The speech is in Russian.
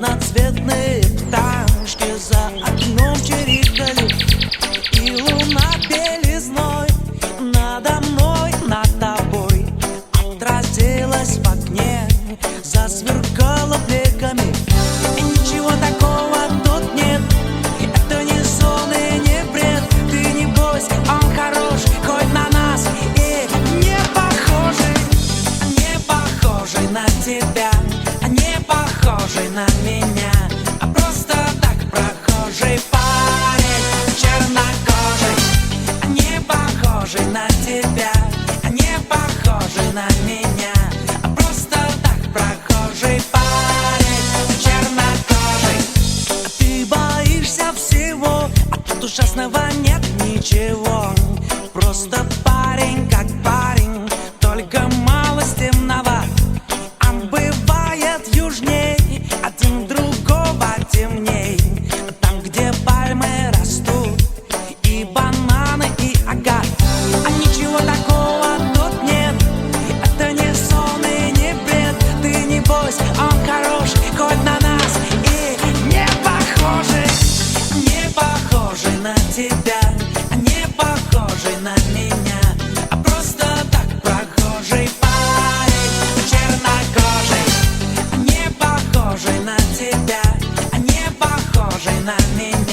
разноцветные пташки за окном чирикали, и луна белизной надо мной, над тобой отразилась в окне, засверкала бликами. И ничего такого тут нет, это не сон и не бред. Ты не бойся, он хорош, хоть на нас и не похожий на тебя, не похожий на меня, а просто так прохожий парень, чернокожий, не похожий на тебя, не похожий на меня, а просто так прохожий парень, чернокожий. Ты боишься всего, а тут ужасного нет ничего. Просто парень как парень, только малость темноват. Бывает южней, один другого темней. Там, где пальмы растут, и бананы, и агат. А ничего такого тут нет, это не сон и не бред. Ты не бойся, он хорош, хоть на нас и не похожий на тебя, не похожий на меня, а просто так прохожий парень, чернокожий, не похожий на тебя, не похожий на меня.